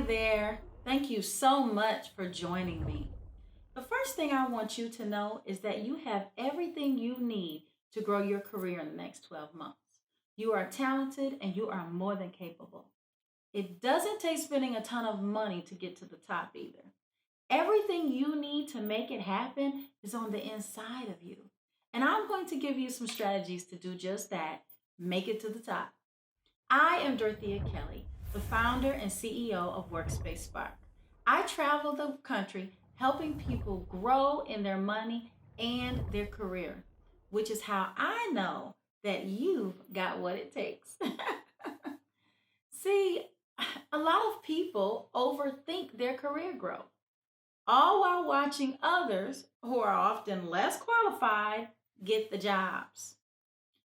there. Thank you so much for joining me. The first thing I want you to know is that you have everything you need to grow your career in the next 12 months. You are talented and you are more than capable. It doesn't take spending a ton of money to get to the top either. Everything you need to make it happen is on the inside of you. And I'm going to give you some strategies to do just that, make it to the top. I am Dorethia Kelly, the founder and CEO of Workspace Spark. I travel the country helping people grow in their money and their career, which is how I know that you've got what it takes. See, a lot of people overthink their career growth, all while watching others who are often less qualified get the jobs.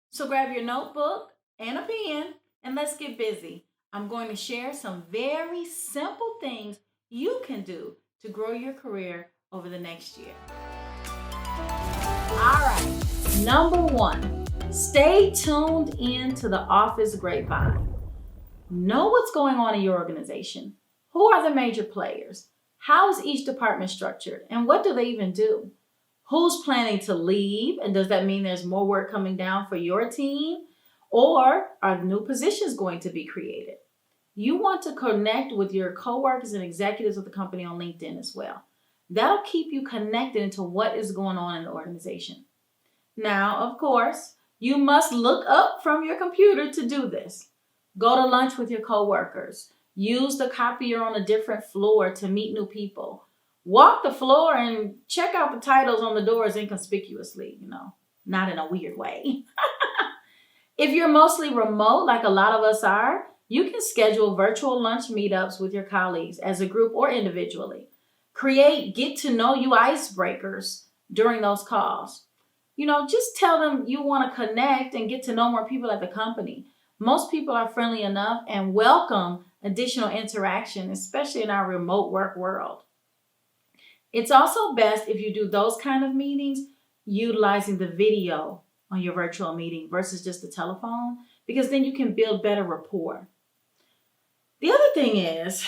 So grab your notebook and a pen and let's get busy. I'm going to share some very simple things you can do to grow your career over the next year. All right, number one, stay tuned in to the office grapevine. Know what's going on in your organization. Who are the major players? How is each department structured? And what do they even do? Who's planning to leave? And does that mean there's more work coming down for your team? Or are new positions going to be created? You want to connect with your coworkers and executives of the company on LinkedIn as well. That'll keep you connected into what is going on in the organization. Now, of course, you must look up from your computer to do this. Go to lunch with your coworkers. Use the copier on a different floor to meet new people. Walk the floor and check out the titles on the doors inconspicuously, not in a weird way. If you're mostly remote, like a lot of us are, you can schedule virtual lunch meetups with your colleagues as a group or individually. Create get-to-know-you icebreakers during those calls. Just tell them you want to connect and get to know more people at the company. Most people are friendly enough and welcome additional interaction, especially in our remote work world. It's also best if you do those kind of meetings utilizing the video on your virtual meeting versus just the telephone, because then you can build better rapport. The other thing is,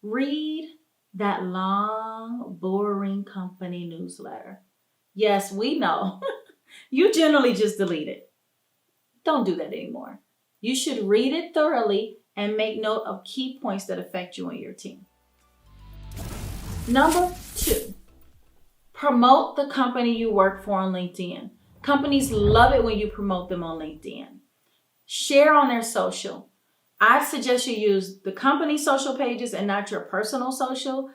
read that long, boring company newsletter. Yes, we know. You generally just delete it. Don't do that anymore. You should read it thoroughly and make note of key points that affect you and your team. Number two, promote the company you work for on LinkedIn. Companies love it when you promote them on LinkedIn. Share on their social. I suggest you use the company social pages and not your personal social,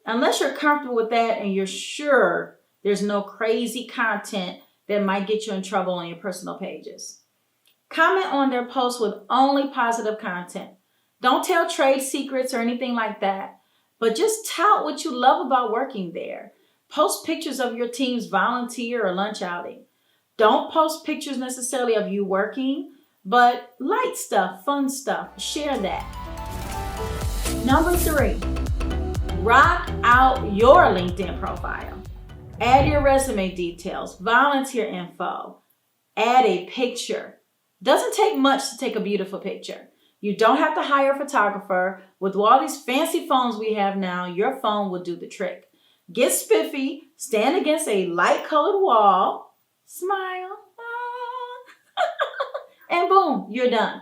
unless you're comfortable with that and you're sure there's no crazy content that might get you in trouble on your personal pages. Comment on their posts with only positive content. Don't tell trade secrets or anything like that, but just tout what you love about working there. Post pictures of your team's volunteer or lunch outing. Don't post pictures necessarily of you working, but light stuff, fun stuff. Share that. Number three, rock out your LinkedIn profile. Add your resume details, volunteer info. Add a picture. Doesn't take much to take a beautiful picture. You don't have to hire a photographer. With all these fancy phones we have now, your phone will do the trick. Get spiffy, stand against a light-colored wall, smile, and boom, you're done.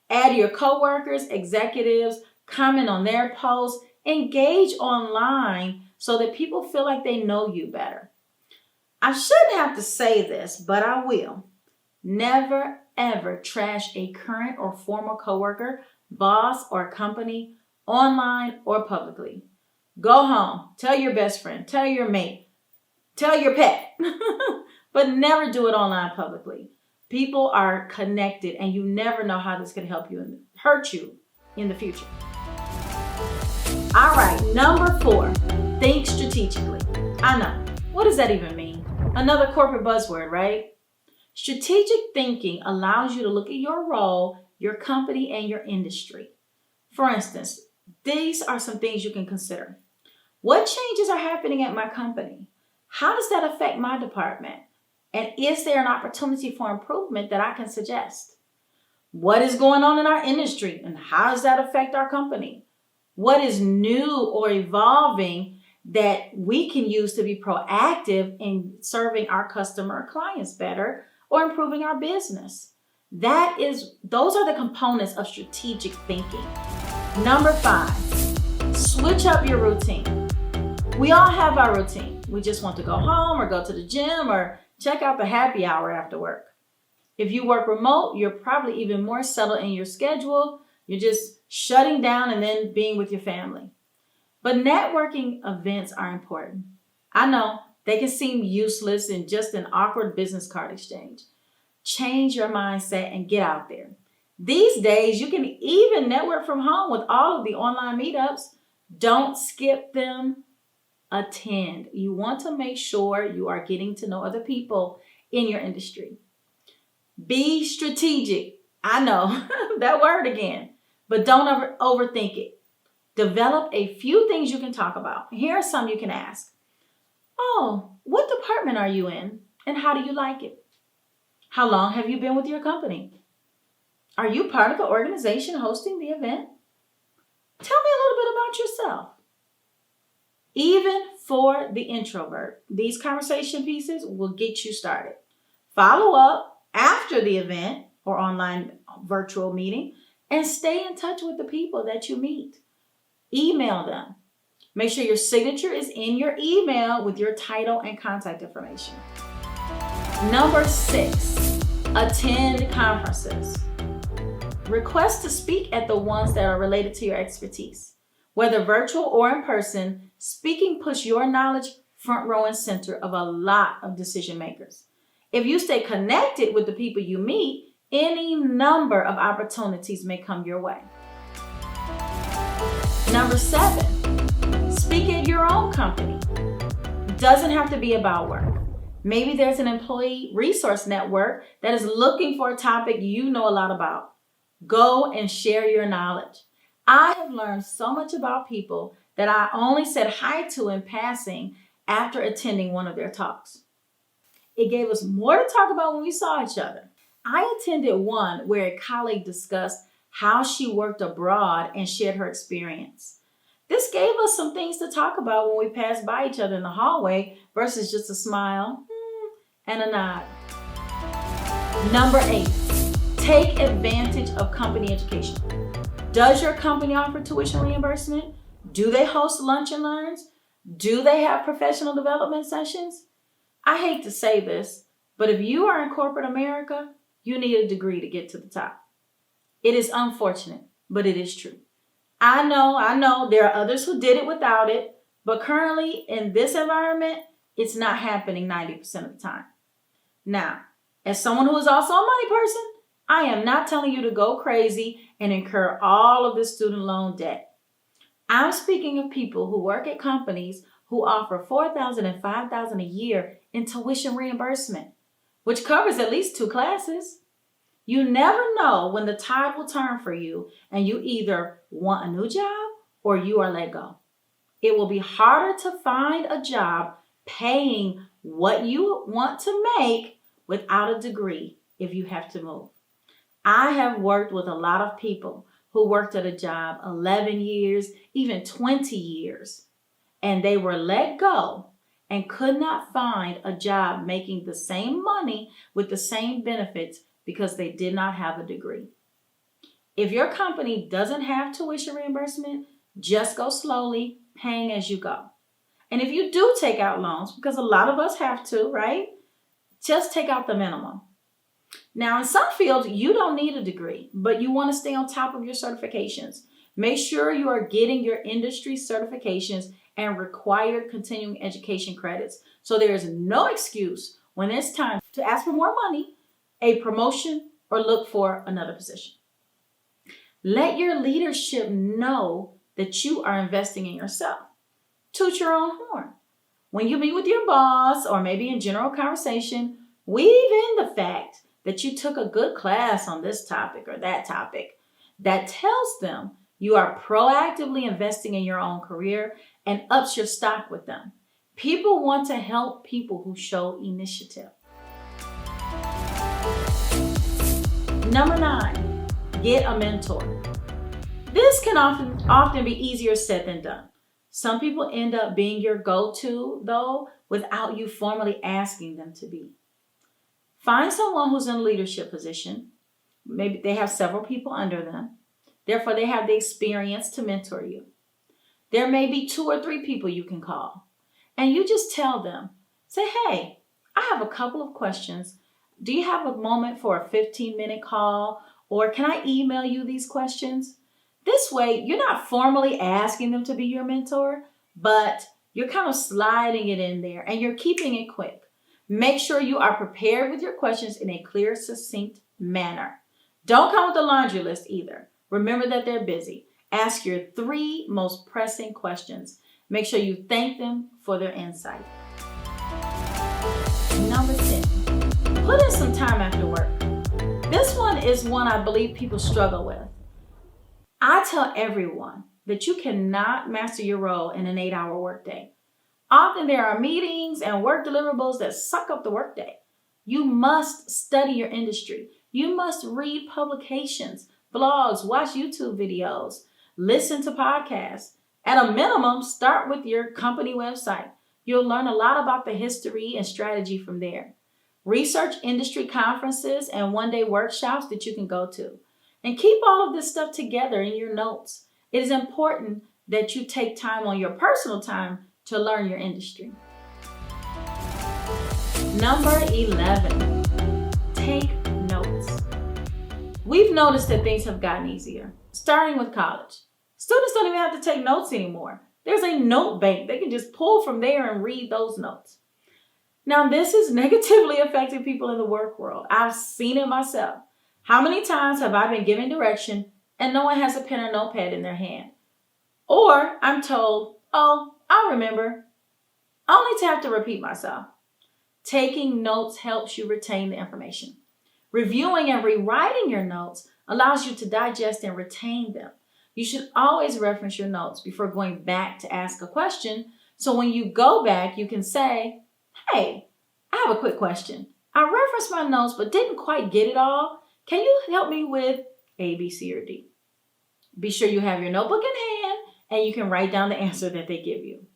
Add your coworkers, executives, comment on their posts, engage online so that people feel like they know you better. I shouldn't have to say this, but I will. Never, ever trash a current or former coworker, boss, or company online or publicly. Go home, tell your best friend, tell your mate, tell your pet, but never do it online publicly. People are connected and you never know how this can help you and hurt you in the future. All right, number four, think strategically. I know, what does that even mean? Another corporate buzzword, right? Strategic thinking allows you to look at your role, your company, and your industry. For instance, these are some things you can consider. What changes are happening at my company? How does that affect my department? And is there an opportunity for improvement that I can suggest? What is going on in our industry and how does that affect our company? What is new or evolving that we can use to be proactive in serving our customer or clients better or improving our business? Those are the components of strategic thinking. Number 5, switch up your routine. We all have our routine. We just want to go home or go to the gym or check out the happy hour after work. If you work remote, you're probably even more settled in your schedule. You're just shutting down and then being with your family. But networking events are important. I know they can seem useless and just an awkward business card exchange. Change your mindset and get out there. These days, you can even network from home with all of the online meetups. Don't skip them. Attend. You want to make sure you are getting to know other people in your industry. Be strategic. I know that word again, but don't overthink it. Develop a few things you can talk about. Here are some you can ask. Oh, what department are you in and how do you like it? How long have you been with your company? Are you part of the organization hosting the event? Tell me a little bit about yourself. Even for the introvert, these conversation pieces will get you started. Follow up after the event or online virtual meeting and stay in touch with the people that you meet. Email them. Make sure your signature is in your email with your title and contact information. Number 6, attend conferences. Request to speak at the ones that are related to your expertise. Whether virtual or in person, speaking puts your knowledge front row and center of a lot of decision makers. If you stay connected with the people you meet, any number of opportunities may come your way. Number 7, speak at your own company. Doesn't have to be about work. Maybe there's an employee resource network that is looking for a topic you know a lot about. Go and share your knowledge. I have learned so much about people that I only said hi to in passing after attending one of their talks. It gave us more to talk about when we saw each other. I attended one where a colleague discussed how she worked abroad and shared her experience. This gave us some things to talk about when we passed by each other in the hallway versus just a smile and a nod. Number 8, take advantage of company education. Does your company offer tuition reimbursement? Do they host lunch and learns? Do they have professional development sessions? I hate to say this, but if you are in corporate America, you need a degree to get to the top. It is unfortunate, but it is true. I know there are others who did it without it, but currently in this environment, it's not happening 90% of the time. Now, as someone who is also a money person, I am not telling you to go crazy and incur all of this student loan debt. I'm speaking of people who work at companies who offer $4,000 and $5,000 a year in tuition reimbursement, which covers at least 2 classes. You never know when the tide will turn for you and you either want a new job or you are let go. It will be harder to find a job paying what you want to make without a degree if you have to move. I have worked with a lot of people who worked at a job 11 years, even 20 years, and they were let go and could not find a job making the same money with the same benefits because they did not have a degree. If your company doesn't have tuition reimbursement, just go slowly, paying as you go. And if you do take out loans, because a lot of us have to, right? Just take out the minimum. Now, in some fields, you don't need a degree, but you want to stay on top of your certifications. Make sure you are getting your industry certifications and required continuing education credits. So there is no excuse when it's time to ask for more money, a promotion, or look for another position. Let your leadership know that you are investing in yourself. Toot your own horn. When you meet with your boss or maybe in general conversation, weave in the fact that you took a good class on this topic or that topic. That tells them you are proactively investing in your own career and ups your stock with them. People want to help people who show initiative. Number 9, get a mentor. This can often be easier said than done. Some people end up being your go-to, though, without you formally asking them to be. Find someone who's in a leadership position. Maybe they have several people under them. Therefore, they have the experience to mentor you. There may be 2 or 3 people you can call. And you just tell them, say, hey, I have a couple of questions. Do you have a moment for a 15-minute call? Or can I email you these questions? This way, you're not formally asking them to be your mentor, but you're kind of sliding it in there and you're keeping it quick. Make sure you are prepared with your questions in a clear, succinct manner. Don't come with a laundry list either. Remember that they're busy. Ask your 3 most pressing questions. Make sure you thank them for their insight. Number 10, put in some time after work. This one is one I believe people struggle with. I tell everyone that you cannot master your role in an 8-hour workday. Often there are meetings and work deliverables that suck up the workday. You must study your industry. You must read publications, blogs, watch YouTube videos, listen to podcasts. At a minimum, start with your company website. You'll learn a lot about the history and strategy from there. Research industry conferences and one-day workshops that you can go to. And keep all of this stuff together in your notes. It is important that you take time on your personal time to learn your industry. Number 11, take notes. We've noticed that things have gotten easier, starting with college. Students don't even have to take notes anymore. There's a note bank. They can just pull from there and read those notes. Now, this is negatively affecting people in the work world. I've seen it myself. How many times have I been given direction and no one has a pen or notepad in their hand? Or I'm told, oh, I'll remember, only to have to repeat myself. Taking notes helps you retain the information. Reviewing and rewriting your notes allows you to digest and retain them. You should always reference your notes before going back to ask a question. So when you go back, you can say, hey, I have a quick question. I referenced my notes, but didn't quite get it all. Can you help me with A, B, C, or D? Be sure you have your notebook in hand and you can write down the answer that they give you.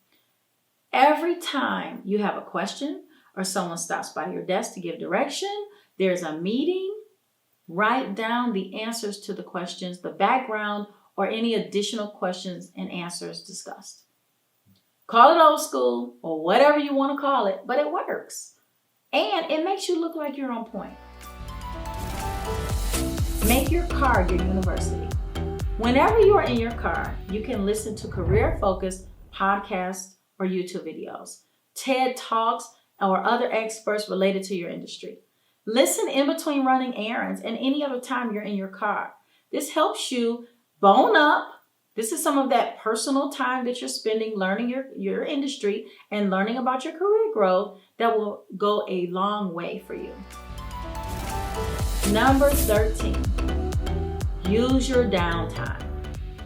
Every time you have a question or someone stops by your desk to give direction, there's a meeting, write down the answers to the questions, the background, or any additional questions and answers discussed. Call it old school or whatever you want to call it, but it works. And it makes you look like you're on point. Make your car your university. Whenever you are in your car, you can listen to career-focused podcasts or YouTube videos, TED Talks, or other experts related to your industry. Listen in between running errands and any other time you're in your car. This helps you bone up. This is some of that personal time that you're spending learning your industry and learning about your career growth that will go a long way for you. Number 13, use your downtime.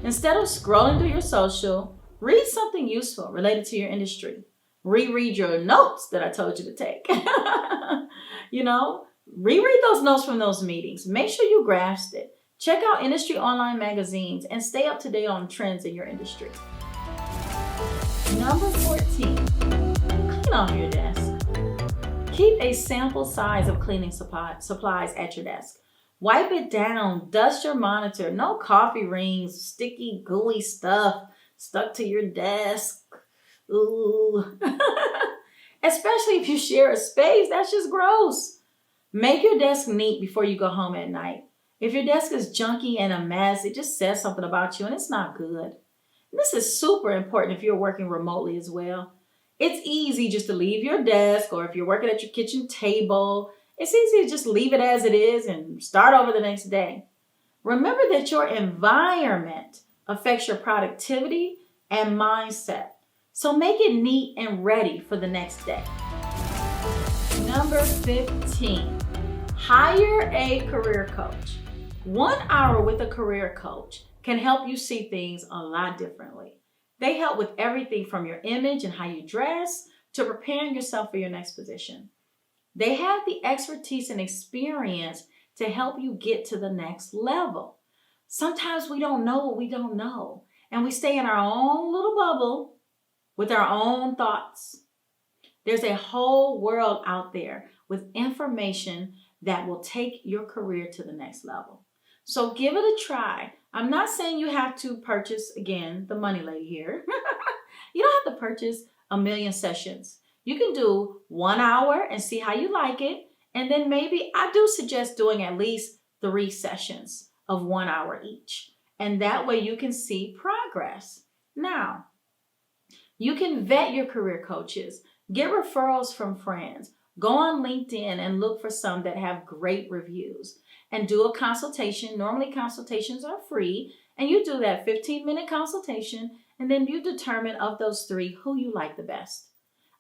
Instead of scrolling through your social, read something useful related to your industry. Reread your notes that I told you to take. Reread those notes from those meetings. Make sure you grasped it. Check out industry online magazines and stay up to date on trends in your industry. Number 14, clean off your desk. Keep a sample size of cleaning supplies at your desk. Wipe it down, dust your monitor. No coffee rings, sticky, gooey stuff stuck to your desk. Ooh. Especially if you share a space, that's just gross. Make your desk neat before you go home at night. If your desk is junky and a mess, it just says something about you and it's not good. And this is super important if you're working remotely as well. It's easy just to leave your desk, or if you're working at your kitchen table, it's easy to just leave it as it is and start over the next day. Remember that your environment affects your productivity and mindset. So make it neat and ready for the next day. Number 15, hire a career coach. 1 hour with a career coach can help you see things a lot differently. They help with everything from your image and how you dress to preparing yourself for your next position. They have the expertise and experience to help you get to the next level. Sometimes we don't know what we don't know, and we stay in our own little bubble with our own thoughts. There's a whole world out there with information that will take your career to the next level. So give it a try. I'm not saying you have to purchase, again, the money lady here. You don't have to purchase a million sessions. You can do 1 hour and see how you like it. And then maybe I do suggest doing at least 3 sessions of 1 hour each. And that way you can see progress. Now, you can vet your career coaches, get referrals from friends, go on LinkedIn and look for some that have great reviews, and do a consultation. Normally consultations are free, and you do that 15-minute consultation, and then you determine of those 3 who you like the best.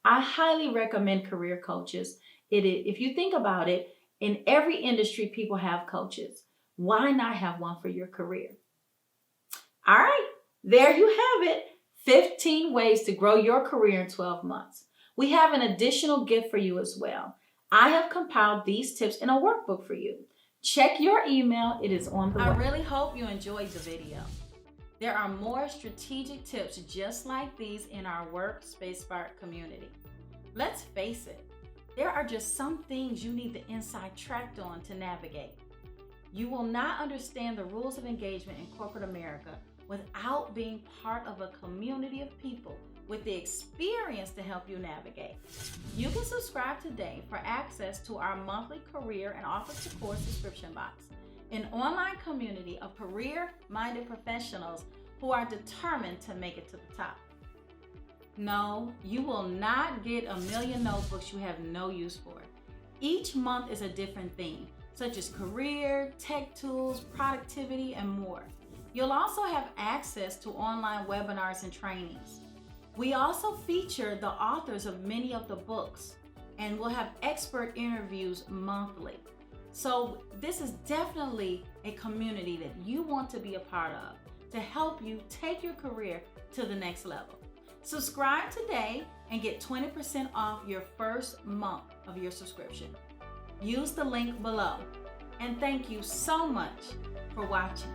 I highly recommend career coaches. If you think about it, in every industry people have coaches. Why not have one for your career? All right, there you have it. 15 ways to grow your career in 12 months. We have an additional gift for you as well. I have compiled these tips in a workbook for you. Check your email. It is on the way. I really hope you enjoyed the video. There are more strategic tips just like these in our Workspace Spark community. Let's face it, there are just some things you need the inside track on to navigate. You will not understand the rules of engagement in corporate America without being part of a community of people with the experience to help you navigate. You can subscribe today for access to our monthly career and office to core subscription box, an online community of career-minded professionals who are determined to make it to the top. No, you will not get a million notebooks you have no use for. Each month is a different theme, such as career, tech tools, productivity, and more. You'll also have access to online webinars and trainings. We also feature the authors of many of the books, and we'll have expert interviews monthly. So this is definitely a community that you want to be a part of to help you take your career to the next level. Subscribe today and get 20% off your first month of your subscription. Use the link below. And thank you so much for watching.